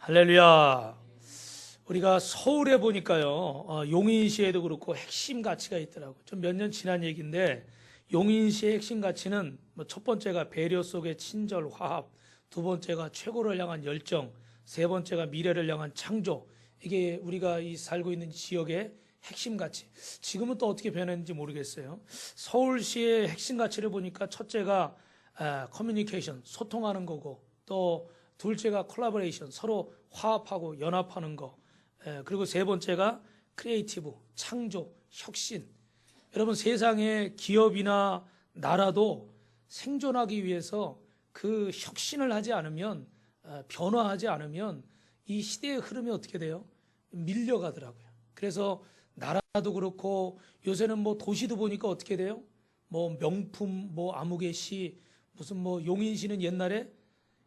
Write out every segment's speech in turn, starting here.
할렐루야. 우리가 서울에 보니까요, 용인시에도 그렇고 핵심 가치가 있더라고요. 좀 몇 년 지난 얘기인데, 용인시의 핵심 가치는 첫 번째가 배려 속의 친절, 화합, 두 번째가 최고를 향한 열정, 세 번째가 미래를 향한 창조. 이게 우리가 이 살고 있는 지역의 핵심 가치. 지금은 또 어떻게 변했는지 모르겠어요. 서울시의 핵심 가치를 보니까 첫째가 커뮤니케이션, 소통하는 거고, 또 둘째가 콜라보레이션, 서로 화합하고 연합하는 거. 그리고 세 번째가 크리에이티브, 창조, 혁신. 여러분, 세상의 기업이나 나라도 생존하기 위해서 그 혁신을 하지 않으면, 변화하지 않으면 이 시대의 흐름이 어떻게 돼요? 밀려가더라고요. 그래서 나라도 그렇고 요새는 뭐 도시도 보니까 어떻게 돼요? 뭐 명품, 뭐 아무개 시, 무슨 뭐 용인시는 옛날에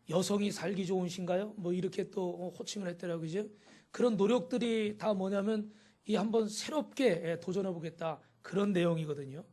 여성이 살기 좋은 시인가요? 뭐 이렇게 또 호칭을 했더라고요. 그죠? 그런 노력들이 다 뭐냐면 이 한번 새롭게 도전해 보겠다. 그런 내용이거든요.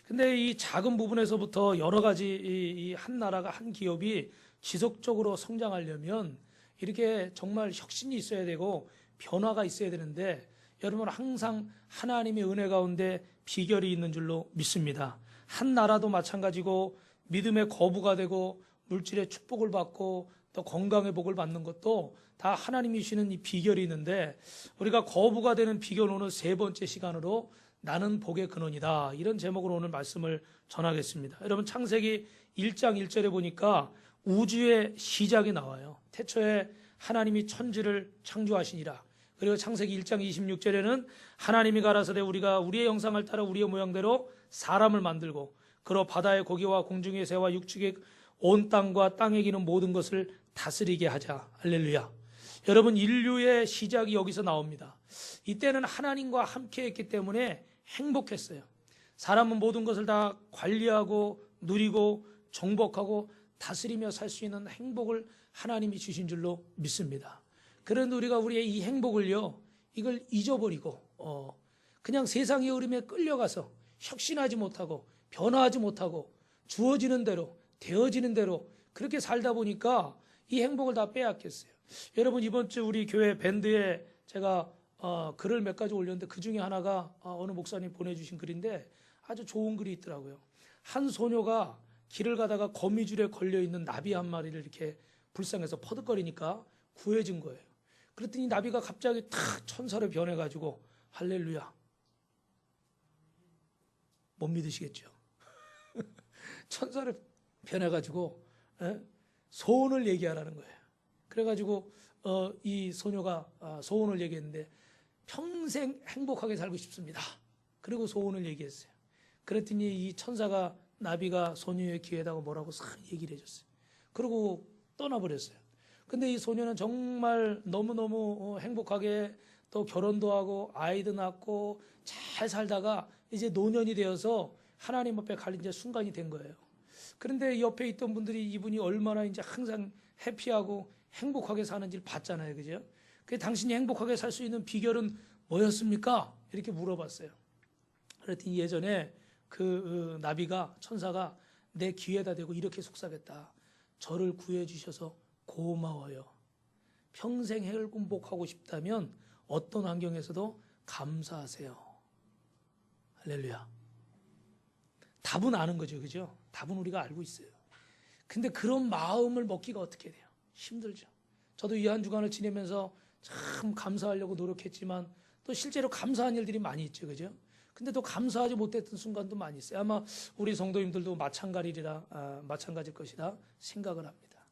근데 이 작은 부분에서부터 여러 가지 이 한 나라가 한 기업이 지속적으로 성장하려면 이렇게 정말 혁신이 있어야 되고 변화가 있어야 되는데 여러분 항상 하나님의 은혜 가운데 비결이 있는 줄로 믿습니다. 한 나라도 마찬가지고 믿음의 거부가 되고 물질의 축복을 받고 또 건강의 복을 받는 것도 다 하나님이 주시는 이 비결이 있는데 우리가 거부가 되는 비결 오늘 세 번째 시간으로 나는 복의 근원이다. 이런 제목으로 오늘 말씀을 전하겠습니다. 여러분 창세기 1장 1절에 보니까 우주의 시작이 나와요. 태초에 하나님이 천지를 창조하시니라. 그리고 창세기 1장 26절에는 하나님이 가라사대 우리가 우리의 형상을 따라 우리의 모양대로 사람을 만들고 그로 바다의 고기와 공중의 새와 육축의 온 땅과 땅에 기는 모든 것을 다스리게 하자. 할렐루야. 여러분 인류의 시작이 여기서 나옵니다. 이때는 하나님과 함께 했기 때문에 행복했어요. 사람은 모든 것을 다 관리하고 누리고 정복하고 다스리며 살 수 있는 행복을 하나님이 주신 줄로 믿습니다. 그런데 우리가 우리의 이 행복을요, 이걸 잊어버리고 그냥 세상의 흐름에 끌려가서 혁신하지 못하고 변화하지 못하고 주어지는 대로 되어지는 대로 그렇게 살다 보니까 이 행복을 다 빼앗겼어요. 여러분 이번 주 우리 교회 밴드에 제가 글을 몇 가지 올렸는데 그 중에 하나가 어느 목사님 보내주신 글인데 아주 좋은 글이 있더라고요. 한 소녀가 길을 가다가 거미줄에 걸려있는 나비 한 마리를 이렇게 불쌍해서 퍼득거리니까 구해준 거예요. 그랬더니 나비가 갑자기 탁 천사로 변해가지고 할렐루야. 못 믿으시겠죠? 천사로 변해가지고 소원을 얘기하라는 거예요. 그래가지고 이 소녀가 소원을 얘기했는데 평생 행복하게 살고 싶습니다. 그리고 소원을 얘기했어요. 그랬더니 이 천사가 나비가 소녀의 귀에다가 뭐라고 싹 얘기를 해줬어요. 그리고 떠나버렸어요. 근데 이 소녀는 정말 너무너무 행복하게 또 결혼도 하고 아이도 낳고 잘 살다가 이제 노년이 되어서 하나님 앞에 갈 이제 순간이 된 거예요. 그런데 옆에 있던 분들이 이분이 얼마나 이제 항상 해피하고 행복하게 사는지를 봤잖아요. 그죠? 그 당신이 행복하게 살 수 있는 비결은 뭐였습니까? 이렇게 물어봤어요. 그랬더니 예전에 그 나비가 천사가 내 귀에다 대고 이렇게 속삭였다. 저를 구해 주셔서 고마워요. 평생 행복하고 싶다면 어떤 환경에서도 감사하세요. 할렐루야. 답은 아는 거죠. 그죠? 답은 우리가 알고 있어요. 근데 그런 마음을 먹기가 어떻게 돼요? 힘들죠. 저도 이 한 주간을 지내면서 참 감사하려고 노력했지만 또 실제로 감사한 일들이 많이 있죠. 그죠? 근데 또 감사하지 못했던 순간도 많이 있어요. 아마 우리 성도님들도 마찬가지일 것이다 생각을 합니다.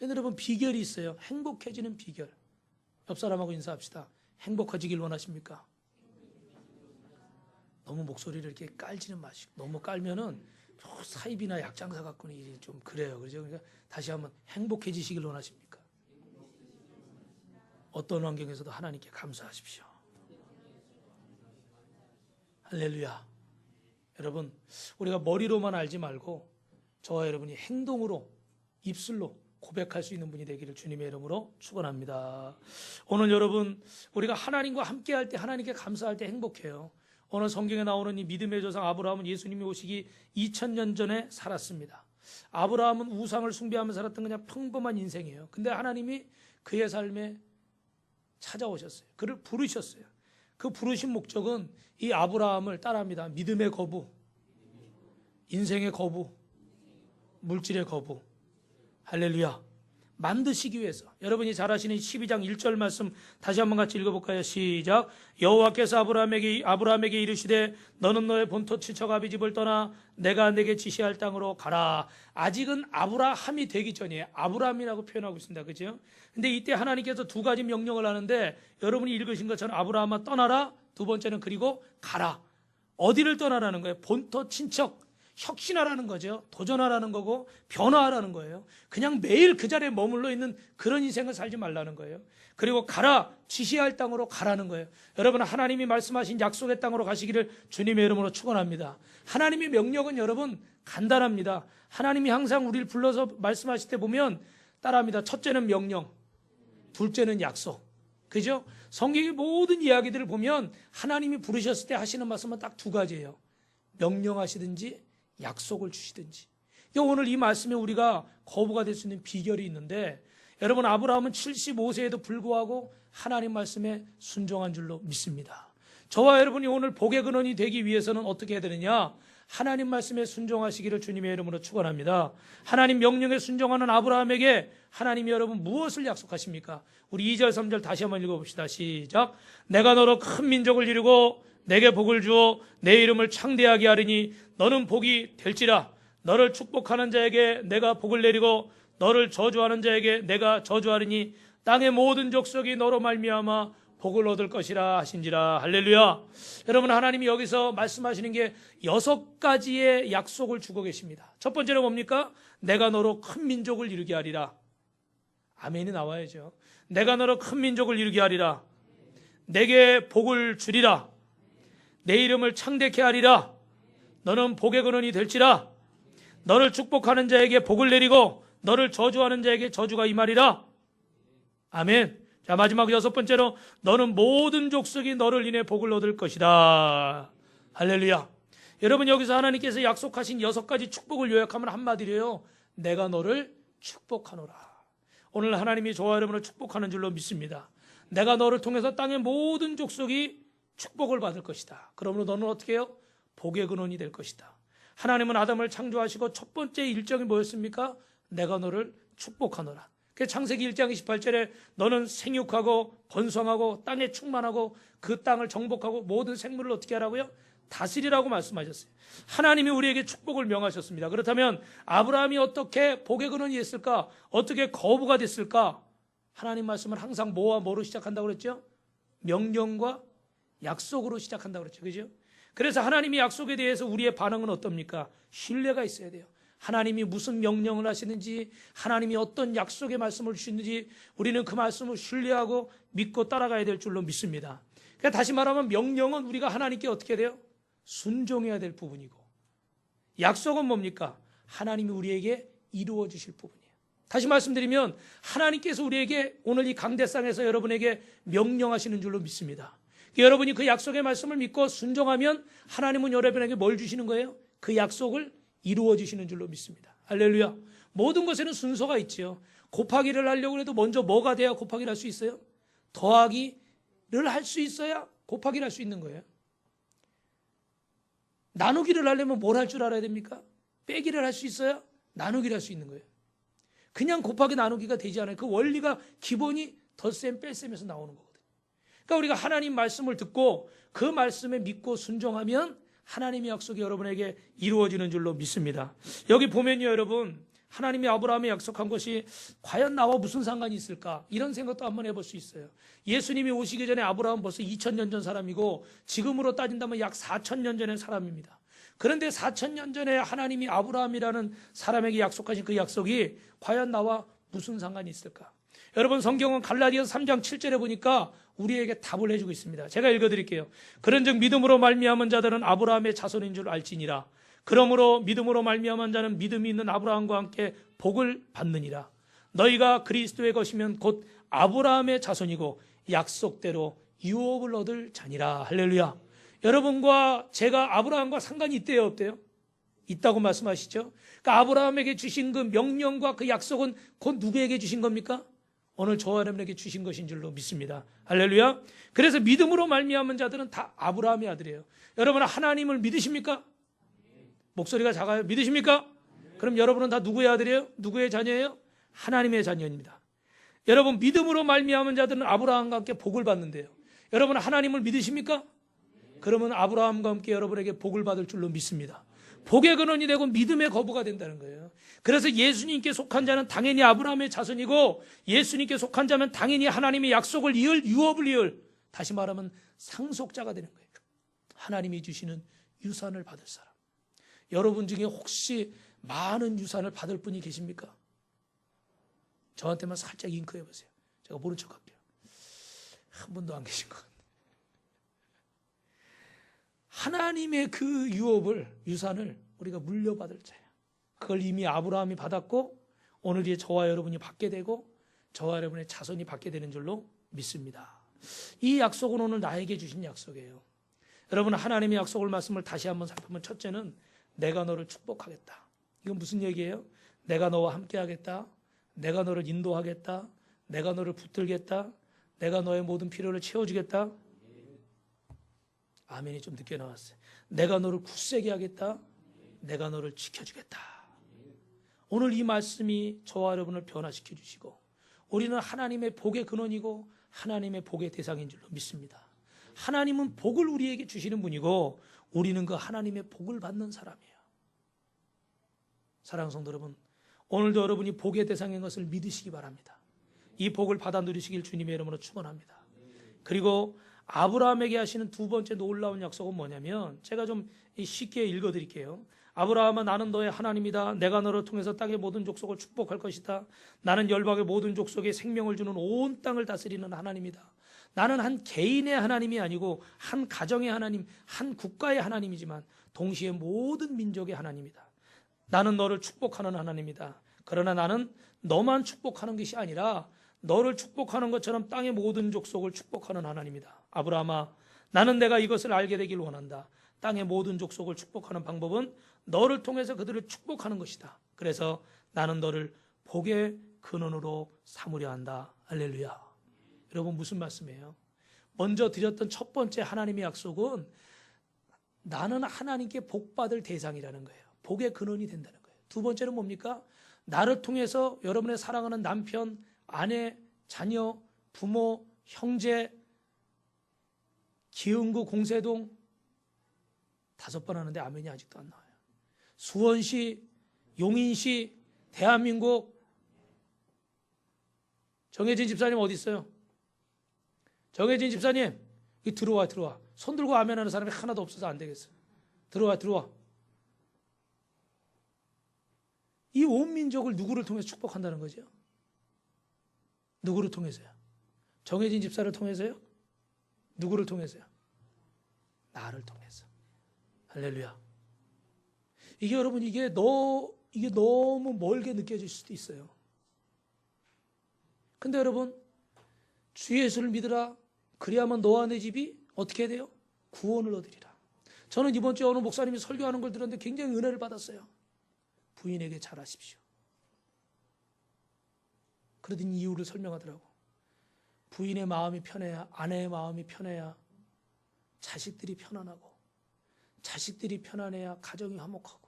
여러분 비결이 있어요. 행복해지는 비결. 옆 사람하고 인사합시다. 행복해지길 원하십니까? 너무 목소리를 이렇게 깔지는 마시고 너무 깔면은 사입이나 약장사 갖고는 좀 그래요. 그죠? 그러니까 다시 한번 행복해지시길 원하십니까? 어떤 환경에서도 하나님께 감사하십시오. 할렐루야. 여러분 우리가 머리로만 알지 말고 저와 여러분이 행동으로 입술로 고백할 수 있는 분이 되기를 주님의 이름으로 축원합니다. 오늘 여러분 우리가 하나님과 함께할 때 하나님께 감사할 때 행복해요. 오늘 성경에 나오는 이 믿음의 조상 아브라함은 예수님이 오시기 2000년 전에 살았습니다. 아브라함은 우상을 숭배하며 살았던 그냥 평범한 인생이에요. 근데 하나님이 그의 삶에 찾아오셨어요. 그를 부르셨어요. 그 부르신 목적은 이 아브라함을 따라합니다. 믿음의 거부, 인생의 거부, 물질의 거부. 할렐루야. 만드시기 위해서. 여러분이 잘 아시는 12장 1절 말씀 다시 한번 같이 읽어볼까요? 시작. 여호와께서 아브라함에게 이르시되 너는 너의 본토 친척 아비 집을 떠나 내가 내게 지시할 땅으로 가라. 아직은 아브라함이 되기 전이에요. 아브라함이라고 표현하고 있습니다. 그죠? 근데 이때 하나님께서 두 가지 명령을 하는데 여러분이 읽으신 것처럼 아브라함아 떠나라. 두 번째는 그리고 가라. 어디를 떠나라는 거예요? 본토 친척. 혁신하라는 거죠. 도전하라는 거고 변화하라는 거예요. 그냥 매일 그 자리에 머물러 있는 그런 인생을 살지 말라는 거예요. 그리고 가라, 지시할 땅으로 가라는 거예요. 여러분, 하나님이 말씀하신 약속의 땅으로 가시기를 주님의 이름으로 축원합니다. 하나님의 명령은 여러분 간단합니다. 하나님이 항상 우리를 불러서 말씀하실 때 보면 따라합니다. 첫째는 명령, 둘째는 약속. 그죠? 성경의 모든 이야기들을 보면 하나님이 부르셨을 때 하시는 말씀은 딱 두 가지예요. 명령하시든지 약속을 주시든지. 오늘 이 말씀에 우리가 거부가 될 수 있는 비결이 있는데, 여러분, 아브라함은 75세에도 불구하고 하나님 말씀에 순종한 줄로 믿습니다. 저와 여러분이 오늘 복의 근원이 되기 위해서는 어떻게 해야 되느냐? 하나님 말씀에 순종하시기를 주님의 이름으로 축원합니다. 하나님 명령에 순종하는 아브라함에게 하나님이 여러분 무엇을 약속하십니까? 우리 2절 3절 다시 한번 읽어봅시다. 시작. 내가 너로 큰 민족을 이루고 내게 복을 주어 내 이름을 창대하게 하리니 너는 복이 될지라. 너를 축복하는 자에게 내가 복을 내리고 너를 저주하는 자에게 내가 저주하리니 땅의 모든 족속이 너로 말미암아 복을 얻을 것이라 하신지라. 할렐루야. 여러분, 하나님이 여기서 말씀하시는 게 6가지의 약속을 주고 계십니다. 첫 번째로 뭡니까? 내가 너로 큰 민족을 이루게 하리라. 아멘이 나와야죠. 내가 너로 큰 민족을 이루게 하리라. 내게 복을 주리라. 내 이름을 창대케 하리라. 너는 복의 근원이 될지라. 너를 축복하는 자에게 복을 내리고 너를 저주하는 자에게 저주가 임하리라. 아멘. 자, 마지막 6번째로 너는 모든 족속이 너를 인해 복을 얻을 것이다. 할렐루야. 여러분, 여기서 하나님께서 약속하신 6가지 축복을 요약하면 한마디로요. 내가 너를 축복하노라. 오늘 하나님이 저와 여러분을 축복하는 줄로 믿습니다. 내가 너를 통해서 땅의 모든 족속이 축복을 받을 것이다. 그러므로 너는 어떻게 해요? 복의 근원이 될 것이다. 하나님은 아담을 창조하시고 첫 번째 일정이 뭐였습니까? 내가 너를 축복하노라. 창세기 1장 28절에 너는 생육하고 번성하고 땅에 충만하고 그 땅을 정복하고 모든 생물을 어떻게 하라고요? 다스리라고 말씀하셨어요. 하나님이 우리에게 축복을 명하셨습니다. 그렇다면 아브라함이 어떻게 복의 근원이 됐을까? 어떻게 거부가 됐을까? 하나님 말씀은 항상 뭐와 뭐로 시작한다고 그랬죠? 명령과 약속으로 시작한다고 그랬죠. 그죠? 그래서 하나님의 약속에 대해서 우리의 반응은 어떻습니까? 신뢰가 있어야 돼요. 하나님이 무슨 명령을 하시는지, 하나님이 어떤 약속의 말씀을 주시는지 우리는 그 말씀을 신뢰하고 믿고 따라가야 될 줄로 믿습니다. 그러니까 다시 말하면 명령은 우리가 하나님께 어떻게 돼요? 순종해야 될 부분이고, 약속은 뭡니까? 하나님이 우리에게 이루어 주실 부분이에요. 다시 말씀드리면 하나님께서 우리에게 오늘 이 강대상에서 여러분에게 명령하시는 줄로 믿습니다. 여러분이 그 약속의 말씀을 믿고 순종하면 하나님은 여러분에게 뭘 주시는 거예요? 그 약속을 이루어 주시는 줄로 믿습니다. 할렐루야. 모든 것에는 순서가 있죠. 곱하기를 하려고 해도 먼저 뭐가 돼야 곱하기를 할 수 있어요? 더하기를 할 수 있어야 곱하기를 할 수 있는 거예요. 나누기를 하려면 뭘 할 줄 알아야 됩니까? 빼기를 할 수 있어야 나누기를 할 수 있는 거예요. 그냥 곱하기 나누기가 되지 않아요. 그 원리가 기본이 덧셈 뺄셈에서 나오는 거거든요. 그러니까 우리가 하나님 말씀을 듣고 그 말씀에 믿고 순종하면 하나님의 약속이 여러분에게 이루어지는 줄로 믿습니다. 여기 보면요, 여러분, 하나님이 아브라함에 약속한 것이 과연 나와 무슨 상관이 있을까? 이런 생각도 한번 해볼 수 있어요. 예수님이 오시기 전에 아브라함은 벌써 2000년 전 사람이고 지금으로 따진다면 약 4000년 전의 사람입니다. 그런데 4000년 전에 하나님이 아브라함이라는 사람에게 약속하신 그 약속이 과연 나와 무슨 상관이 있을까? 여러분, 성경은 갈라디아서 3장 7절에 보니까 우리에게 답을 해주고 있습니다. 제가 읽어드릴게요. 그런즉 믿음으로 말미암은 자들은 아브라함의 자손인 줄 알지니라. 그러므로 믿음으로 말미암은 자는 믿음이 있는 아브라함과 함께 복을 받느니라. 너희가 그리스도의 것이면 곧 아브라함의 자손이고 약속대로 유업을 얻을 자니라. 할렐루야. 여러분과 제가 아브라함과 상관이 있대요, 없대요? 있다고 말씀하시죠. 그러니까 아브라함에게 주신 그 명령과 그 약속은 곧 누구에게 주신 겁니까? 오늘 저와 여러분에게 주신 것인 줄로 믿습니다. 할렐루야. 그래서 믿음으로 말미암은 자들은 다 아브라함의 아들이에요. 여러분 하나님을 믿으십니까? 목소리가 작아요. 믿으십니까? 그럼 여러분은 다 누구의 아들이에요? 누구의 자녀예요? 하나님의 자녀입니다. 여러분 믿음으로 말미암은 자들은 아브라함과 함께 복을 받는데요. 여러분 하나님을 믿으십니까? 그러면 아브라함과 함께 여러분에게 복을 받을 줄로 믿습니다. 복의 근원이 되고 믿음의 거부가 된다는 거예요. 그래서 예수님께 속한 자는 당연히 아브라함의 자손이고 예수님께 속한 자면 당연히 하나님의 약속을 이을 유업을 이을 다시 말하면 상속자가 되는 거예요. 하나님이 주시는 유산을 받을 사람. 여러분 중에 혹시 많은 유산을 받을 분이 계십니까? 저한테만 살짝 잉크해 보세요. 제가 모른 척 할게요. 한 분도 안 계신 것 같아요. 하나님의 그 유업을, 유산을 우리가 물려받을 자예요. 그걸 이미 아브라함이 받았고 오늘 이제 저와 여러분이 받게 되고 저와 여러분의 자손이 받게 되는 줄로 믿습니다. 이 약속은 오늘 나에게 주신 약속이에요. 여러분 하나님의 약속을 말씀을 다시 한번 살펴보면 첫째는 내가 너를 축복하겠다. 이건 무슨 얘기예요? 내가 너와 함께 하겠다. 내가 너를 인도하겠다. 내가 너를 붙들겠다. 내가 너의 모든 필요를 채워주겠다. 아멘이 좀 늦게 나왔어요. 내가 너를 굳세게 하겠다. 내가 너를 지켜주겠다. 오늘 이 말씀이 저와 여러분을 변화시켜 주시고 우리는 하나님의 복의 근원이고 하나님의 복의 대상인 줄로 믿습니다. 하나님은 복을 우리에게 주시는 분이고 우리는 그 하나님의 복을 받는 사람이에요. 사랑하는 성도 여러분, 오늘도 여러분이 복의 대상인 것을 믿으시기 바랍니다. 이 복을 받아 누리시길 주님의 이름으로 축원합니다. 그리고 아브라함에게 하시는 두 번째 놀라운 약속은 뭐냐면 제가 좀 쉽게 읽어드릴게요. 아브라함아 나는 너의 하나님이다. 내가 너를 통해서 땅의 모든 족속을 축복할 것이다. 나는 열방의 모든 족속에 생명을 주는 온 땅을 다스리는 하나님이다. 나는 한 개인의 하나님이 아니고 한 가정의 하나님, 한 국가의 하나님이지만 동시에 모든 민족의 하나님이다. 나는 너를 축복하는 하나님이다. 그러나 나는 너만 축복하는 것이 아니라 너를 축복하는 것처럼 땅의 모든 족속을 축복하는 하나님이다. 아브라함아 나는 내가 이것을 알게 되길 원한다. 땅의 모든 족속을 축복하는 방법은 너를 통해서 그들을 축복하는 것이다. 그래서 나는 너를 복의 근원으로 삼으려 한다. 할렐루야. 여러분 무슨 말씀이에요? 먼저 드렸던 첫 번째 하나님의 약속은 나는 하나님께 복받을 대상이라는 거예요. 복의 근원이 된다는 거예요. 두 번째는 뭡니까? 나를 통해서 여러분의 사랑하는 남편, 아내, 자녀, 부모, 형제, 기흥구 공세동 5번 하는데 아멘이 아직도 안 나와요. 수원시, 용인시, 대한민국. 정혜진 집사님 어디 있어요? 정혜진 집사님 들어와. 손 들고 아멘하는 사람이 하나도 없어서 안 되겠어. 들어와. 이 온 민족을 누구를 통해서 축복한다는 거죠? 누구를 통해서요? 정혜진 집사를 통해서요? 누구를 통해서요? 나를 통해서. 할렐루야. 이게 여러분 이게 너무 멀게 느껴질 수도 있어요. 근데 여러분 주 예수를 믿으라. 그리하면 너와 내 집이 어떻게 돼요? 구원을 얻으리라. 저는 이번 주에 어느 목사님이 설교하는 걸 들었는데 굉장히 은혜를 받았어요. 부인에게 잘하십시오. 그러더니 이유를 설명하더라고. 부인의 마음이 편해야, 아내의 마음이 편해야 자식들이 편안하고, 자식들이 편안해야 가정이 화목하고,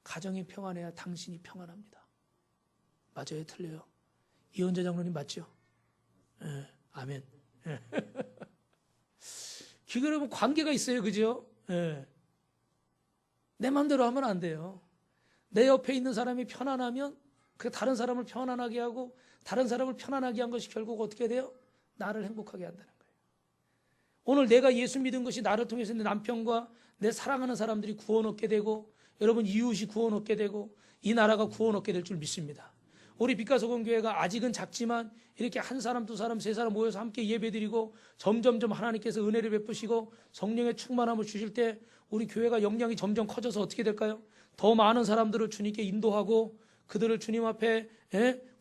가정이 평안해야 당신이 평안합니다. 맞아요? 틀려요? 이원재 장로님 맞죠? 네, 아멘. 그게 여러분 관계가 있어요. 그죠? 네. 내 마음대로 하면 안 돼요. 내 옆에 있는 사람이 편안하면 그 다른 사람을 편안하게 하고 다른 사람을 편안하게 한 것이 결국 어떻게 돼요? 나를 행복하게 한다는 거예요. 오늘 내가 예수 믿은 것이 나를 통해서 내 남편과 내 사랑하는 사람들이 구원 얻게 되고 여러분 이웃이 구원 얻게 되고 이 나라가 구원 얻게 될 줄 믿습니다. 우리 빛가서공교회가 아직은 작지만 이렇게 한 사람, 두 사람, 세 사람 모여서 함께 예배드리고 점점점 하나님께서 은혜를 베푸시고 성령의 충만함을 주실 때 우리 교회가 역량이 점점 커져서 어떻게 될까요? 더 많은 사람들을 주님께 인도하고 그들을 주님 앞에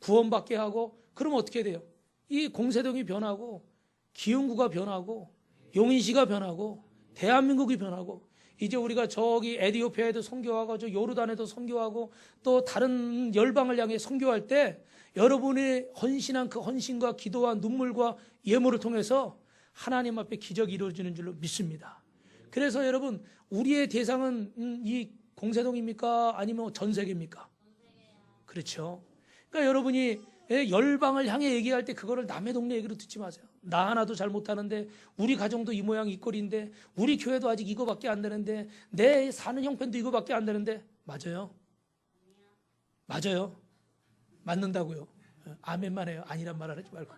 구원받게 하고 그러면 어떻게 돼요? 이 공세동이 변하고 기흥구가 변하고 용인시가 변하고 대한민국이 변하고 이제 우리가 저기 에디오피아에도 선교하고 저 요르단에도 선교하고 또 다른 열방을 향해 선교할 때 여러분의 헌신한 그 헌신과 기도와 눈물과 예물을 통해서 하나님 앞에 기적이 이루어지는 줄로 믿습니다. 그래서 여러분, 우리의 대상은 이 공세동입니까? 아니면 전 세계입니까? 그렇죠. 그러니까 여러분이 열방을 향해 얘기할 때 그거를 남의 동네 얘기로 듣지 마세요. 나 하나도 잘 못하는데, 우리 가정도 이 모양 이 꼴인데, 우리 교회도 아직 이거밖에 안 되는데, 내 사는 형편도 이거밖에 안 되는데. 맞아요. 맞아요. 맞는다고요. 아멘만 해요. 아니란 말 하지 말고.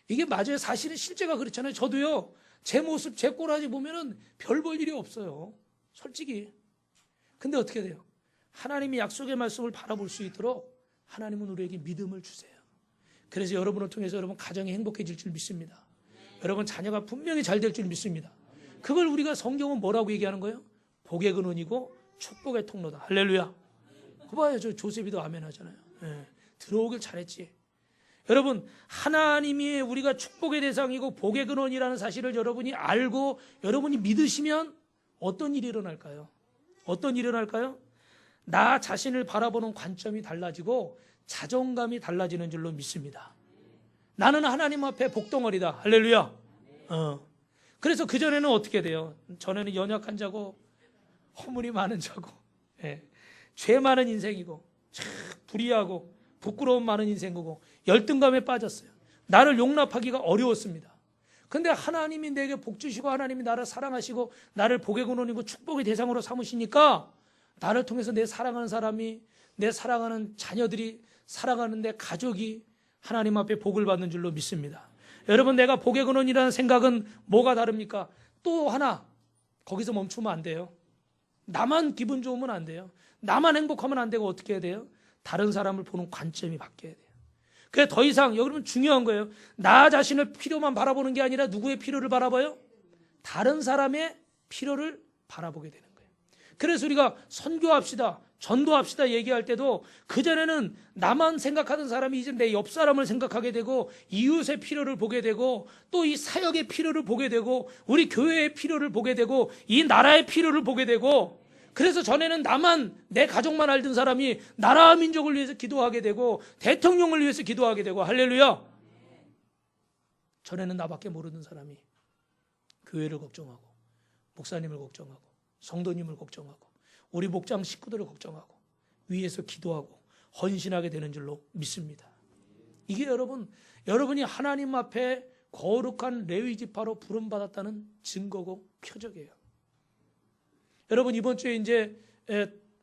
이게 맞아요. 사실은 실제가 그렇잖아요. 저도요, 제 모습, 제 꼬라지 보면은 별 볼 일이 없어요. 솔직히. 근데 어떻게 돼요? 하나님이 약속의 말씀을 바라볼 수 있도록 하나님은 우리에게 믿음을 주세요. 그래서 여러분을 통해서 여러분 가정이 행복해질 줄 믿습니다. 여러분 자녀가 분명히 잘 될 줄 믿습니다. 그걸 우리가 성경은 뭐라고 얘기하는 거예요? 복의 근원이고 축복의 통로다. 할렐루야. 그거 봐요. 저 조셉이도 아멘 하잖아요. 들어오길 잘했지. 여러분, 하나님이 우리가 축복의 대상이고 복의 근원이라는 사실을 여러분이 알고 여러분이 믿으시면 어떤 일이 일어날까요? 어떤 일이 일어날까요? 나 자신을 바라보는 관점이 달라지고 자존감이 달라지는 줄로 믿습니다. 나는 하나님 앞에 복덩어리다. 할렐루야. 그래서 그전에는 어떻게 돼요? 전에는 연약한 자고 허물이 많은 자고 죄 많은 인생이고 불의하고 부끄러움 많은 인생이고 열등감에 빠졌어요. 나를 용납하기가 어려웠습니다. 근데 하나님이 내게 복 주시고 하나님이 나를 사랑하시고 나를 복의 근원이고 축복의 대상으로 삼으시니까 나를 통해서 내 사랑하는 사람이, 내 사랑하는 자녀들이, 사랑하는 내 가족이 하나님 앞에 복을 받는 줄로 믿습니다. 여러분, 내가 복의 근원이라는 생각은 뭐가 다릅니까? 또 하나, 거기서 멈추면 안 돼요. 나만 기분 좋으면 안 돼요. 나만 행복하면 안 되고 어떻게 해야 돼요? 다른 사람을 보는 관점이 바뀌어야 돼요. 그게 더 이상, 여러분 중요한 거예요. 나 자신을 필요만 바라보는 게 아니라 누구의 필요를 바라봐요? 다른 사람의 필요를 바라보게 되는 거예요. 그래서 우리가 선교합시다, 전도합시다 얘기할 때도 그전에는 나만 생각하던 사람이 이제 내 옆 사람을 생각하게 되고 이웃의 필요를 보게 되고 또 이 사역의 필요를 보게 되고 우리 교회의 필요를 보게 되고 이 나라의 필요를 보게 되고 그래서 전에는 나만 내 가족만 알던 사람이 나라와 민족을 위해서 기도하게 되고 대통령을 위해서 기도하게 되고 할렐루야. 전에는 나밖에 모르는 사람이 교회를 걱정하고 목사님을 걱정하고 성도님을 걱정하고 우리 목장 식구들을 걱정하고 위에서 기도하고 헌신하게 되는 줄로 믿습니다. 이게 여러분이 하나님 앞에 거룩한 레위 지파로 부름받았다는 증거고 표적이에요. 여러분 이번 주에 이제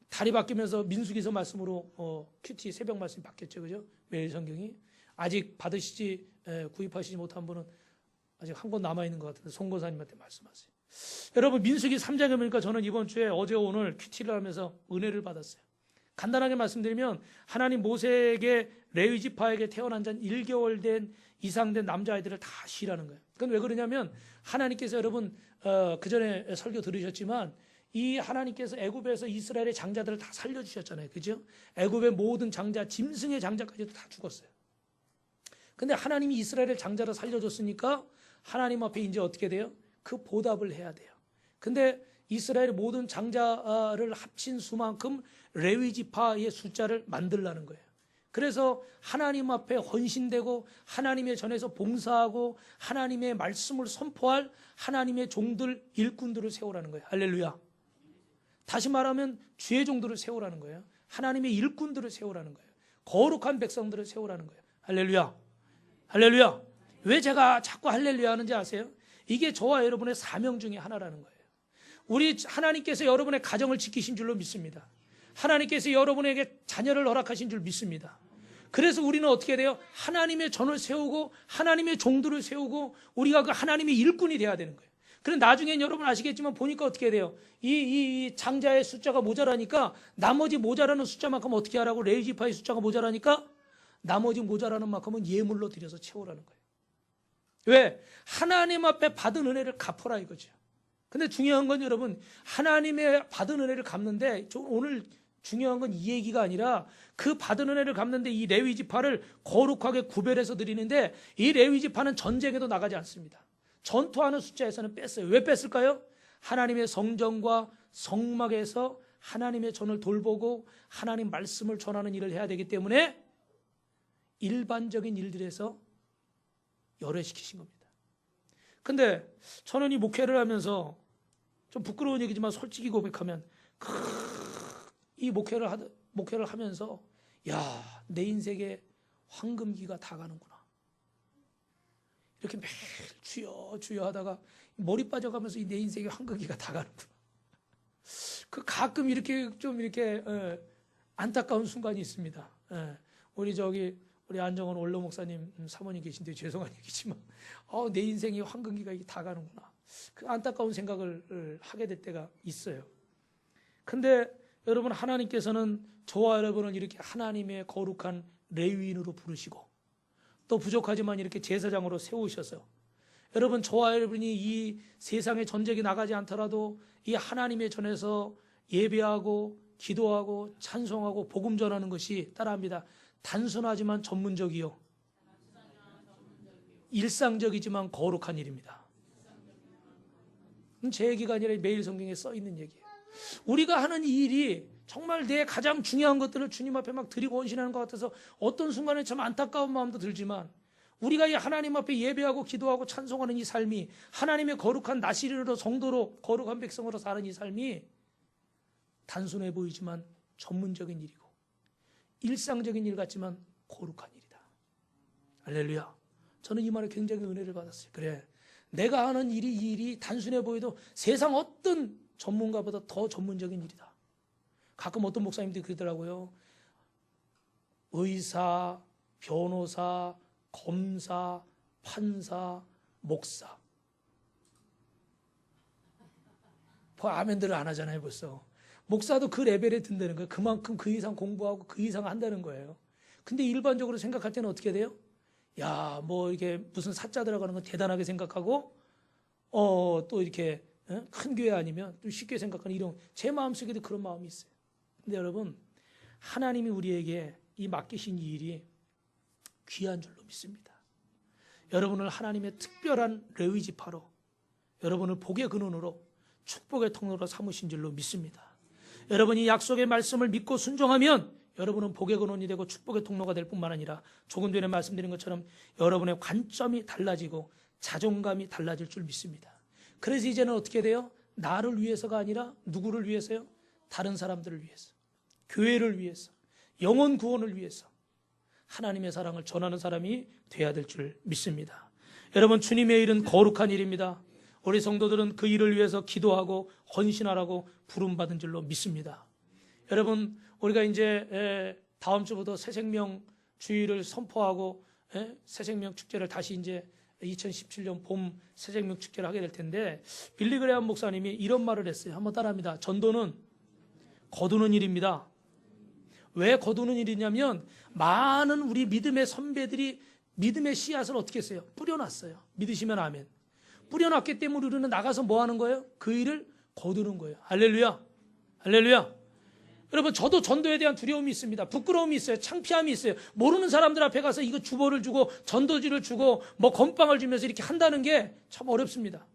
달이 바뀌면서 민수기서 말씀으로 큐티 새벽 말씀이 바뀌었죠, 그죠? 매일 성경이 아직 받으시지 구입하시지 못한 분은 아직 한 권 남아 있는 것 같은데 송고사님한테 말씀하세요. 여러분 민수기 3장에 보니까 저는 이번 주에 어제 오늘 큐티를 하면서 은혜를 받았어요. 간단하게 말씀드리면 하나님 모세에게 레위 지파에게 태어난 자 1개월 된 이상 된 남자아이들을 다 시라는 거예요. 그건 왜 그러냐면 하나님께서 여러분 그 전에 설교 들으셨지만 이 하나님께서 애굽에서 이스라엘의 장자들을 다 살려주셨잖아요. 그죠? 애굽의 모든 장자, 짐승의 장자까지도 다 죽었어요. 근데 하나님이 이스라엘의 장자를 살려줬으니까 하나님 앞에 이제 어떻게 돼요? 그 보답을 해야 돼요. 근데 이스라엘의 모든 장자를 합친 수만큼 레위 지파의 숫자를 만들라는 거예요. 그래서 하나님 앞에 헌신되고 하나님의 전에서 봉사하고 하나님의 말씀을 선포할 하나님의 종들, 일꾼들을 세우라는 거예요. 할렐루야. 다시 말하면 주의 종들을 세우라는 거예요. 하나님의 일꾼들을 세우라는 거예요. 거룩한 백성들을 세우라는 거예요. 할렐루야. 할렐루야. 왜 제가 자꾸 할렐루야 하는지 아세요? 이게 저와 여러분의 사명 중에 하나라는 거예요. 우리 하나님께서 여러분의 가정을 지키신 줄로 믿습니다. 하나님께서 여러분에게 자녀를 허락하신 줄 믿습니다. 그래서 우리는 어떻게 돼요? 하나님의 전을 세우고 하나님의 종들을 세우고 우리가 그 하나님의 일꾼이 돼야 되는 거예요. 그런데 나중엔 여러분 아시겠지만 보니까 어떻게 돼요? 이 장자의 숫자가 모자라니까 나머지 모자라는 숫자만큼 어떻게 하라고? 레위 지파의 숫자가 모자라니까 나머지 모자라는 만큼은 예물로 드려서 채우라는 거예요. 왜? 하나님 앞에 받은 은혜를 갚아라 이거죠. 근데 중요한 건 여러분 하나님의 받은 은혜를 갚는데 오늘 중요한 건 이 얘기가 아니라 그 받은 은혜를 갚는데 이 레위 지파를 거룩하게 구별해서 드리는데 이 레위 지파는 전쟁에도 나가지 않습니다. 전투하는 숫자에서는 뺐어요. 왜 뺐을까요? 하나님의 성전과 성막에서 하나님의 전을 돌보고 하나님 말씀을 전하는 일을 해야 되기 때문에 일반적인 일들에서 열애시키신 겁니다. 근데 저는 이 목회를 하면서 좀 부끄러운 얘기지만 솔직히 고백하면 이 목회를 하면서 야, 내 인생에 황금기가 다 가는구나. 이렇게 매일 주여 주여 하다가 머리 빠져가면서 내 인생에 황금기가 다 가는구나. 그 가끔 이렇게 좀 이렇게 안타까운 순간이 있습니다. 우리 안정원 원로 목사님 사모님 계신데 죄송한 얘기지만 내 인생이 황금기가 다 가는구나. 그 안타까운 생각을 하게 될 때가 있어요. 근데 여러분, 하나님께서는 저와 여러분을 이렇게 하나님의 거룩한 레위인으로 부르시고 또 부족하지만 이렇게 제사장으로 세우셔서 여러분, 저와 여러분이 이 세상의 전쟁이 나가지 않더라도 이 하나님의 전에서 예배하고 기도하고 찬송하고 복음 전하는 것이 따라합니다. 단순하지만 전문적이요, 일상적이지만 거룩한 일입니다. 제 얘기가 아니라 매일 성경에 써 있는 얘기예요. 우리가 하는 이 일이 정말 내 가장 중요한 것들을 주님 앞에 막 드리고 헌신하는 것 같아서 어떤 순간에 참 안타까운 마음도 들지만, 우리가 이 하나님 앞에 예배하고 기도하고 찬송하는 이 삶이 하나님의 거룩한 나시리로 성도로 거룩한 백성으로 사는 이 삶이 단순해 보이지만 전문적인 일이고 일상적인 일 같지만 거룩한 일이다. 할렐루야. 저는 이 말에 굉장히 은혜를 받았어요. 그래, 내가 하는 일이, 이 일이 단순해 보여도 세상 어떤 전문가보다 더 전문적인 일이다. 가끔 어떤 목사님들이 그러더라고요. 의사, 변호사, 검사, 판사, 목사. 아멘들을 안 하잖아요 벌써. 목사도 그 레벨에 든다는 거예요. 그만큼 그 이상 공부하고 그 이상 한다는 거예요. 근데 일반적으로 생각할 때는 어떻게 돼요? 야, 뭐 이게 무슨 사자 들어가는 건 대단하게 생각하고 또 이렇게 큰 교회 아니면 좀 쉽게 생각하는 이런, 제 마음속에도 그런 마음이 있어요. 근데 여러분, 하나님이 우리에게 이 맡기신 이 일이 귀한 줄로 믿습니다. 여러분을 하나님의 특별한 레위 지파로, 여러분을 복의 근원으로 축복의 통로로 삼으신 줄로 믿습니다. 여러분이 약속의 말씀을 믿고 순종하면 여러분은 복의 근원이 되고 축복의 통로가 될 뿐만 아니라 조금 전에 말씀드린 것처럼 여러분의 관점이 달라지고 자존감이 달라질 줄 믿습니다. 그래서 이제는 어떻게 돼요? 나를 위해서가 아니라 누구를 위해서요? 다른 사람들을 위해서, 교회를 위해서, 영혼 구원을 위해서 하나님의 사랑을 전하는 사람이 돼야 될 줄 믿습니다. 여러분, 주님의 일은 거룩한 일입니다. 우리 성도들은 그 일을 위해서 기도하고 헌신하라고 부름받은 줄로 믿습니다. 여러분, 우리가 이제 다음 주부터 새생명 주일을 선포하고 새생명 축제를 다시 이제 2017년 봄 새생명 축제를 하게 될 텐데, 빌리 그레엄 목사님이 이런 말을 했어요. 한번 따라합니다. 전도는 거두는 일입니다. 왜 거두는 일이냐면, 많은 우리 믿음의 선배들이 믿음의 씨앗을 어떻게 했어요? 뿌려놨어요. 믿으시면 아멘. 뿌려놨기 때문에 우리는 나가서 뭐 하는 거예요? 그 일을 거두는 거예요. 할렐루야. 할렐루야. 여러분, 저도 전도에 대한 두려움이 있습니다. 부끄러움이 있어요. 창피함이 있어요. 모르는 사람들 앞에 가서 이거 주보를 주고 전도지를 주고 뭐 건빵을 주면서 이렇게 한다는 게 참 어렵습니다.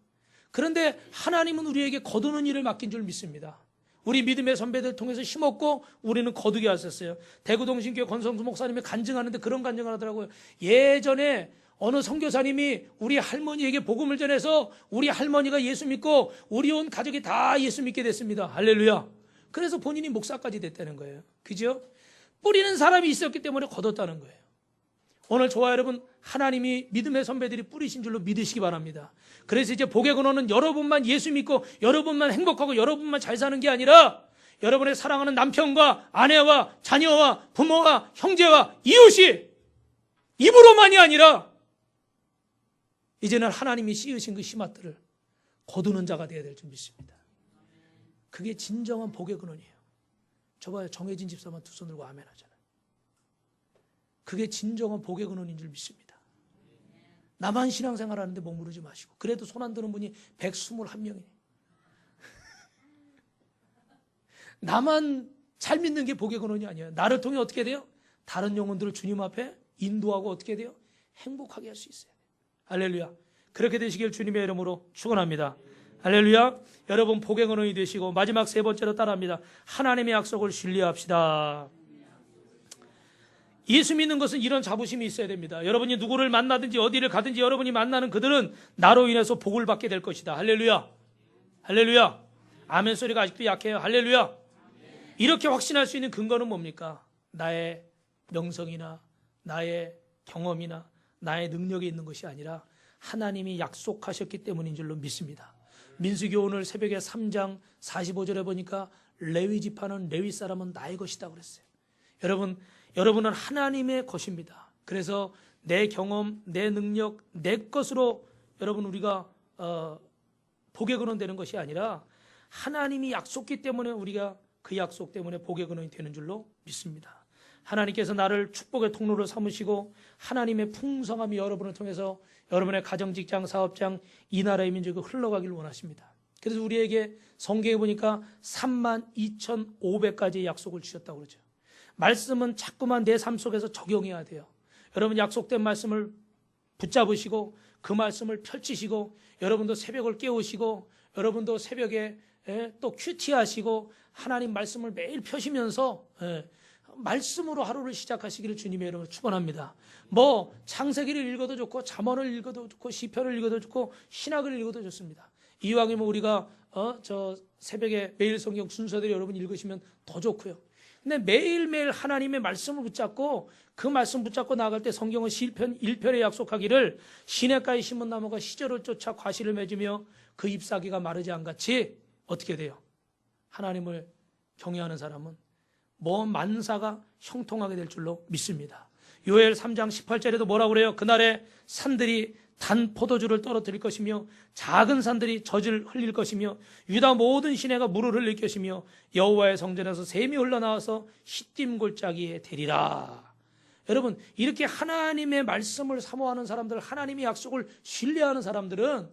그런데 하나님은 우리에게 거두는 일을 맡긴 줄 믿습니다. 우리 믿음의 선배들 통해서 힘없고 우리는 거두게 하셨어요. 대구동신교회 권성수 목사님이 간증하는데 그런 간증을 하더라고요. 예전에 어느 선교사님이 우리 할머니에게 복음을 전해서 우리 할머니가 예수 믿고 우리 온 가족이 다 예수 믿게 됐습니다. 할렐루야. 그래서 본인이 목사까지 됐다는 거예요. 그죠? 뿌리는 사람이 있었기 때문에 거뒀다는 거예요. 오늘 저와 여러분, 하나님이 믿음의 선배들이 뿌리신 줄로 믿으시기 바랍니다. 그래서 이제 복의 근원은 여러분만 예수 믿고 여러분만 행복하고 여러분만 잘 사는 게 아니라 여러분의 사랑하는 남편과 아내와 자녀와 부모와 형제와 이웃이 입으로만이 아니라 이제는 하나님이 씌우신 그 씨앗들을 거두는 자가 되어야 될 줄 믿습니다. 그게 진정한 복의 근원이에요. 저봐요, 정혜진 집사만 두 손 들고 아멘 하잖아요. 그게 진정한 복의 근원인 줄 믿습니다. 나만 신앙생활 하는데 머무르지 마시고, 그래도 손 안 드는 분이 121명이에요. 나만 잘 믿는 게 복의 근원이 아니에요. 나를 통해 어떻게 돼요? 다른 영혼들을 주님 앞에 인도하고 어떻게 돼요? 행복하게 할 수 있어요. 할렐루야. 그렇게 되시길 주님의 이름으로 축원합니다. 할렐루야. 여러분 복의 근원이 되시고 마지막 세 번째로 따라합니다. 하나님의 약속을 신뢰합시다. 예수 믿는 것은 이런 자부심이 있어야 됩니다. 여러분이 누구를 만나든지 어디를 가든지 여러분이 만나는 그들은 나로 인해서 복을 받게 될 것이다. 할렐루야. 할렐루야. 아멘 소리가 아직도 약해요. 할렐루야. 이렇게 확신할 수 있는 근거는 뭡니까? 나의 명성이나 나의 경험이나 나의 능력이 있는 것이 아니라 하나님이 약속하셨기 때문인 줄로 믿습니다. 민수기 오늘 새벽에 3장 45절에 보니까 레위 지파는 레위 사람은 나의 것이다 그랬어요. 여러분은 하나님의 것입니다. 그래서 내 경험, 내 능력, 내 것으로 여러분 우리가 복의 근원 되는 것이 아니라 하나님이 약속기 때문에 우리가 그 약속 때문에 복의 근원이 되는 줄로 믿습니다. 하나님께서 나를 축복의 통로로 삼으시고 하나님의 풍성함이 여러분을 통해서 여러분의 가정, 직장, 사업장, 이 나라의 민족이 흘러가기를 원하십니다. 그래서 우리에게 성경에 보니까 32,500가지의 약속을 주셨다고 그러죠. 말씀은 자꾸만 내 삶 속에서 적용해야 돼요. 여러분 약속된 말씀을 붙잡으시고 그 말씀을 펼치시고 여러분도 새벽을 깨우시고 여러분도 새벽에 또 큐티하시고 하나님 말씀을 매일 펴시면서 말씀으로 하루를 시작하시기를 주님의 이름으로 축원합니다. 뭐 창세기를 읽어도 좋고 잠언을 읽어도 좋고 시편을 읽어도 좋고 신학을 읽어도 좋습니다. 이왕이면 우리가 저 새벽에 매일 성경 순서대로 여러분 읽으시면 더 좋고요. 근데 매일매일 하나님의 말씀을 붙잡고 그 말씀 붙잡고 나아갈 때 성경은 시편 1편에 약속하기를 시냇가에 심은 나무가 시절을 쫓아 과실을 맺으며 그 잎사귀가 마르지 않같이 어떻게 돼요? 하나님을 경외하는 사람은 먼 만사가 형통하게 될 줄로 믿습니다. 요엘 3장 18절에도 뭐라고 그래요? 그날에 산들이 단 포도주를 떨어뜨릴 것이며 작은 산들이 젖을 흘릴 것이며 유다 모든 시내가 물을 흘릴 것이며 여호와의 성전에서 샘이 흘러나와서 시딤 골짜기에 되리라. 여러분 이렇게 하나님의 말씀을 사모하는 사람들, 하나님의 약속을 신뢰하는 사람들은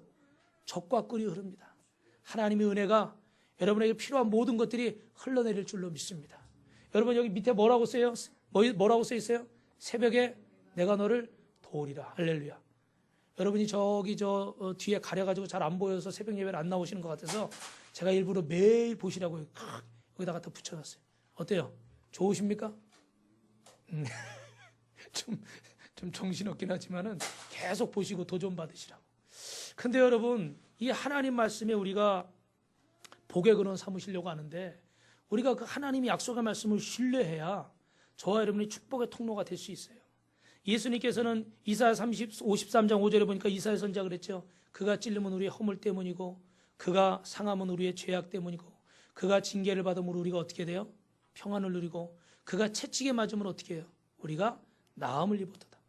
적과 꿀이 흐릅니다. 하나님의 은혜가 여러분에게 필요한 모든 것들이 흘러내릴 줄로 믿습니다. 여러분 여기 밑에 뭐라고 써요? 뭐라고 써 있어요? 새벽에 내가 너를 도우리라. 할렐루야. 여러분이 저기 뒤에 가려가지고 잘 안 보여서 새벽 예배를 안 나오시는 것 같아서 제가 일부러 매일 보시라고 여기다 갖다 붙여놨어요. 어때요? 좋으십니까? 좀 정신없긴 하지만은 계속 보시고 도전 받으시라고. 근데 여러분 이 하나님 말씀에 우리가 복의 근원 삼으시려고 하는데 우리가 그 하나님이 약속의 말씀을 신뢰해야 저와 여러분이 축복의 통로가 될 수 있어요. 예수님께서는 이사야 53장 5절에 보니까 이사야 선지자가 그랬죠. 그가 찔림은 우리의 허물 때문이고 그가 상함은 우리의 죄악 때문이고 그가 징계를 받음으로 우리가 어떻게 돼요? 평안을 누리고 그가 채찍에 맞으면 어떻게 해요? 우리가 나음을 입었다.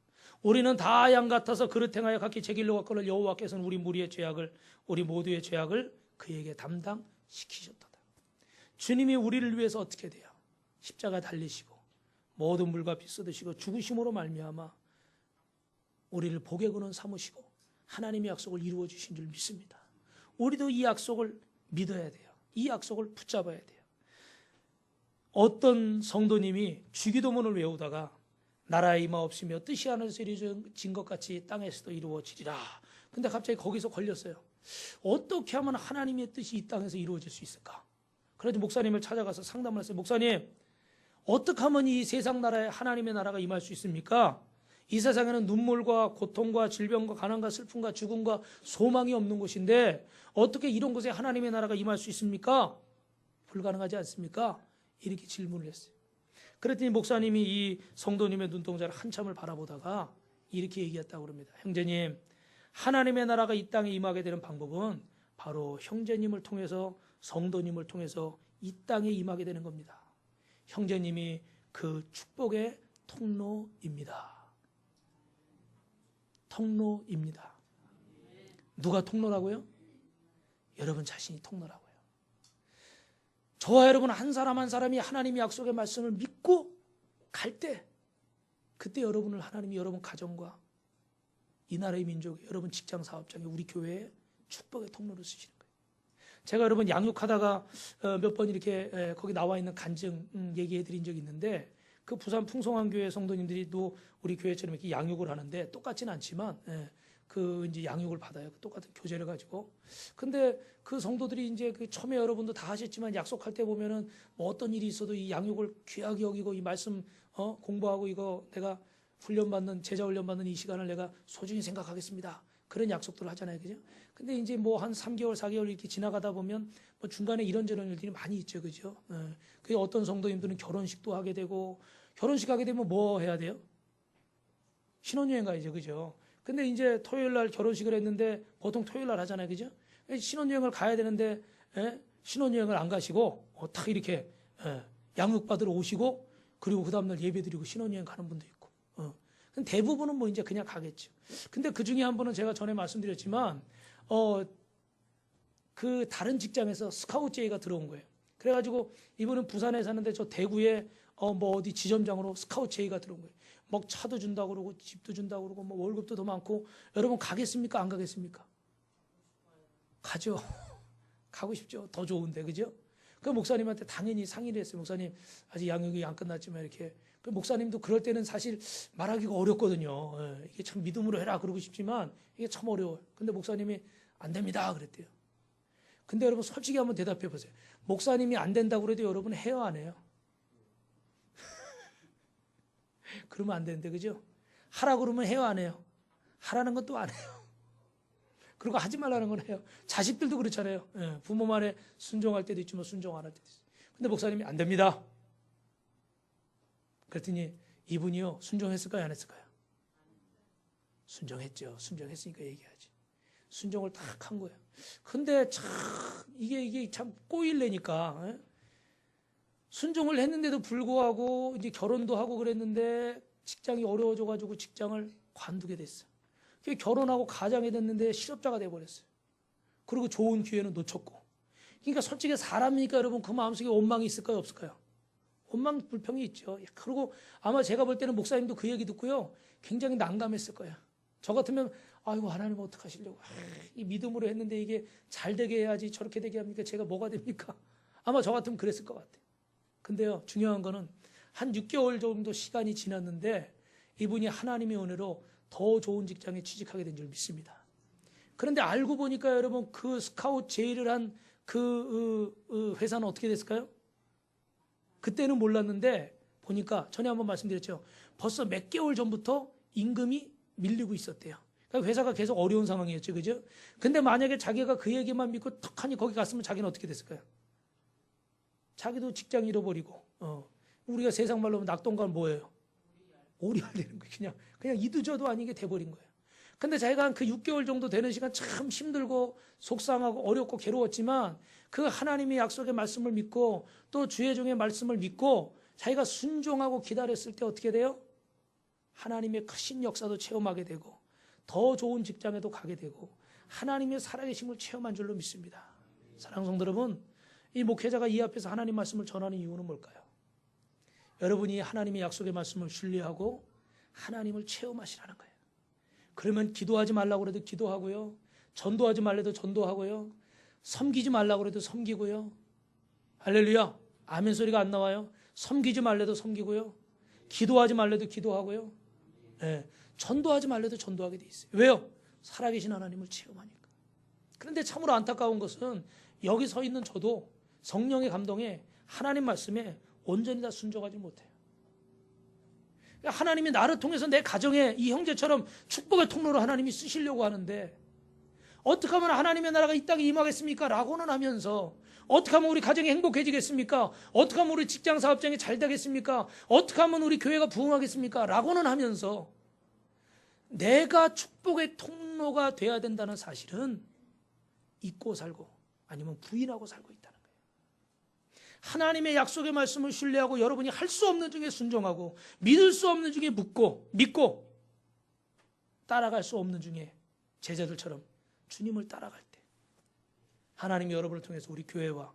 우리는 다 양 같아서 그릇 행하여 각기 제 길로 갔거늘 여호와께서는 우리 모두의 죄악을 그에게 담당시키셨다. 주님이 우리를 위해서 어떻게 돼요? 십자가 달리시고 모든 물과 피 쏟으시고 죽으심으로 말미암아 우리를 복의 근원 삼으시고 하나님의 약속을 이루어 주신 줄 믿습니다. 우리도 이 약속을 믿어야 돼요. 이 약속을 붙잡아야 돼요. 어떤 성도님이 주기도문을 외우다가 나라의 임하옵시며 뜻이 하늘에서 이루어진 것 같이 땅에서도 이루어지리라. 근데 갑자기 거기서 걸렸어요. 어떻게 하면 하나님의 뜻이 이 땅에서 이루어질 수 있을까? 그래서 목사님을 찾아가서 상담을 했어요. 목사님, 어떻게 하면 이 세상 나라에 하나님의 나라가 임할 수 있습니까? 이 세상에는 눈물과 고통과 질병과 가난과 슬픔과 죽음과 소망이 없는 곳인데 어떻게 이런 곳에 하나님의 나라가 임할 수 있습니까? 불가능하지 않습니까? 이렇게 질문을 했어요. 그랬더니 목사님이 이 성도님의 눈동자를 한참을 바라보다가 이렇게 얘기했다고 합니다. 형제님, 하나님의 나라가 이 땅에 임하게 되는 방법은 바로 형제님을 통해서 성도님을 통해서 이 땅에 임하게 되는 겁니다. 형제님이 그 축복의 통로입니다. 통로입니다. 누가 통로라고요? 여러분 자신이 통로라고요. 저와 여러분 한 사람 한 사람이 하나님의 약속의 말씀을 믿고 갈 때 그때 하나님이 여러분 가정과 이 나라의 민족, 여러분 직장 사업장에 우리 교회에 축복의 통로를 쓰시는 거예요. 제가 여러분 양육하다가 몇 번 이렇게 거기 나와 있는 간증 얘기해 드린 적이 있는데 그 부산 풍성한 교회 성도님들이 또 우리 교회처럼 이렇게 양육을 하는데 똑같지는 않지만 그 이제 양육을 받아요. 똑같은 교제를 가지고. 근데 그 성도들이 이제 그 처음에 여러분도 다 하셨지만 약속할 때 보면은 뭐 어떤 일이 있어도 이 양육을 귀하게 여기고 이 말씀 공부하고 이거 내가 훈련받는 제자 훈련받는 이 시간을 내가 소중히 생각하겠습니다. 그런 약속들을 하잖아요. 그죠? 근데 이제 뭐 한 3개월, 4개월 이렇게 지나가다 보면 뭐 중간에 이런저런 일들이 많이 있죠. 그죠? 그 어떤 성도님들은 결혼식도 하게 되고 결혼식 하게 되면 뭐 해야 돼요? 신혼여행 가야죠. 그죠? 근데 이제 토요일 날 결혼식을 했는데 보통 토요일 날 하잖아요. 그죠? 신혼여행을 가야 되는데 신혼여행을 안 가시고 딱 이렇게 양육받으러 오시고 그리고 그 다음날 예배 드리고 신혼여행 가는 분도 있고 대부분은 뭐 이제 그냥 가겠죠. 근데 그 중에 한 분은 제가 전에 말씀드렸지만 그 다른 직장에서 스카우트 제의가 들어온 거예요. 그래가지고 이분은 부산에 사는데 저 대구에 뭐 어디 지점장으로 스카우트 제의가 들어온 거예요. 뭐 차도 준다고 그러고 집도 준다고 그러고 뭐 월급도 더 많고 여러분 가겠습니까? 안 가겠습니까? 가죠. 가고 싶죠. 더 좋은데 그죠? 그 목사님한테 당연히 상의를 했어요. 목사님 아직 양육이 안 끝났지만 이렇게 그 목사님도 그럴 때는 사실 말하기가 어렵거든요. 이게 참 믿음으로 해라 그러고 싶지만 이게 참 어려워요. 근데 목사님이 안 됩니다 그랬대요. 근데 여러분 솔직히 한번 대답해 보세요. 목사님이 안 된다고 그래도 여러분 해요 안 해요? 그러면 안 되는데 그죠? 하라 그러면 해요 안 해요? 하라는 건 또 안 해요. 그리고 하지 말라는 건 해요. 자식들도 그렇잖아요. 부모 말에 순종할 때도 있지만 순종 안 할 때도 있어요. 근데 목사님이 안 됩니다. 그랬더니 이분이요 순종했을까요 안 했을까요? 순종했죠. 순종했으니까 얘기하지. 순종을 딱 한 거예요. 근데 참 이게 참 꼬일래니까 순종을 했는데도 불구하고 이제 결혼도 하고 그랬는데 직장이 어려워져가지고 직장을 관두게 됐어요. 결혼하고 가장이 됐는데 실업자가 돼버렸어요. 그리고 좋은 기회는 놓쳤고. 그러니까 솔직히 사람이니까 여러분 그 마음속에 원망이 있을까요 없을까요? 원망 불평이 있죠. 그리고 아마 제가 볼 때는 목사님도 그 얘기 듣고요 굉장히 난감했을 거예요. 저 같으면 아이고 하나님 어떡하시려고 이 믿음으로 했는데 이게 잘 되게 해야지 저렇게 되게 합니까? 제가 뭐가 됩니까? 아마 저 같으면 그랬을 것 같아요. 근데요 중요한 거는 한 6개월 정도 시간이 지났는데 이분이 하나님의 은혜로 더 좋은 직장에 취직하게 된 줄 믿습니다. 그런데 알고 보니까 여러분 그 스카우트 제의를 한 그 회사는 어떻게 됐을까요? 그때는 몰랐는데 보니까 전에 한번 말씀드렸죠. 벌써 몇 개월 전부터 임금이 밀리고 있었대요. 그러니까 회사가 계속 어려운 상황이었죠. 그죠? 근데 만약에 자기가 그 얘기만 믿고 턱하니 거기 갔으면 자기는 어떻게 됐을까요? 자기도 직장 잃어버리고 우리가 세상 말로 하면 낙동강 뭐예요? 오리알 되는 거예요. 그냥 이도저도 아니게 돼버린 거예요. 근데 자기가 한 그 6개월 정도 되는 시간 참 힘들고 속상하고 어렵고 괴로웠지만 그 하나님의 약속의 말씀을 믿고 또 주의 종의 말씀을 믿고 자기가 순종하고 기다렸을 때 어떻게 돼요? 하나님의 크신 역사도 체험하게 되고 더 좋은 직장에도 가게 되고 하나님의 살아계심을 체험한 줄로 믿습니다. 사랑하는 성도 여러분, 이 목회자가 이 앞에서 하나님 말씀을 전하는 이유는 뭘까요? 여러분이 하나님의 약속의 말씀을 신뢰하고 하나님을 체험하시라는 거예요. 그러면 기도하지 말라고 해도 기도하고요. 전도하지 말래도 전도하고요. 섬기지 말라고 해도 섬기고요. 할렐루야. 아멘 소리가 안 나와요. 섬기지 말래도 섬기고요. 기도하지 말래도 기도하고요. 전도하지 말래도 전도하게 돼 있어요. 왜요? 살아계신 하나님을 체험하니까. 그런데 참으로 안타까운 것은 여기 서 있는 저도 성령의 감동에 하나님 말씀에 온전히 다 순종하지 못해요. 하나님이 나를 통해서 내 가정에 이 형제처럼 축복의 통로로 하나님이 쓰시려고 하는데 어떻게 하면 하나님의 나라가 이 땅에 임하겠습니까? 라고는 하면서 어떻게 하면 우리 가정이 행복해지겠습니까? 어떻게 하면 우리 직장 사업장이 잘 되겠습니까? 어떻게 하면 우리 교회가 부흥하겠습니까? 라고는 하면서 내가 축복의 통로가 돼야 된다는 사실은 잊고 살고 아니면 부인하고 살고 있다는 거예요. 하나님의 약속의 말씀을 신뢰하고 여러분이 할 수 없는 중에 순종하고 믿을 수 없는 중에 믿고 따라갈 수 없는 중에 제자들처럼 주님을 따라갈 때 하나님이 여러분을 통해서 우리 교회와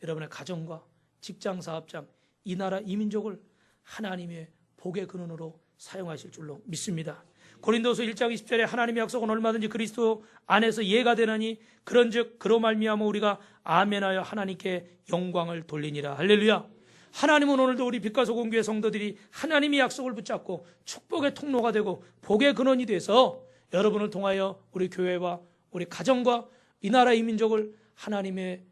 여러분의 가정과 직장 사업장 이 나라 이 민족을 하나님의 복의 근원으로 사용하실 줄로 믿습니다. 고린도서 1장 20절에 하나님의 약속은 얼마든지 그리스도 안에서 예가 되나니 그런즉 그로 말미암아 우리가 아멘하여 하나님께 영광을 돌리니라. 할렐루야. 하나님은 오늘도 우리 빛과 소금 교회 성도들이 하나님의 약속을 붙잡고 축복의 통로가 되고 복의 근원이 돼서 여러분을 통하여 우리 교회와 우리 가정과 이 나라 이 민족을 하나님의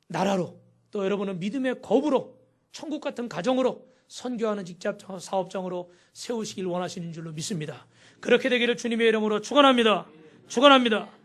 나라로, 또 여러분은 믿음의 거부로, 천국 같은 가정으로, 선교하는 직접 사업장으로 세우시길 원하시는 줄로 믿습니다. 그렇게 되기를 주님의 이름으로 축원합니다. 축원합니다.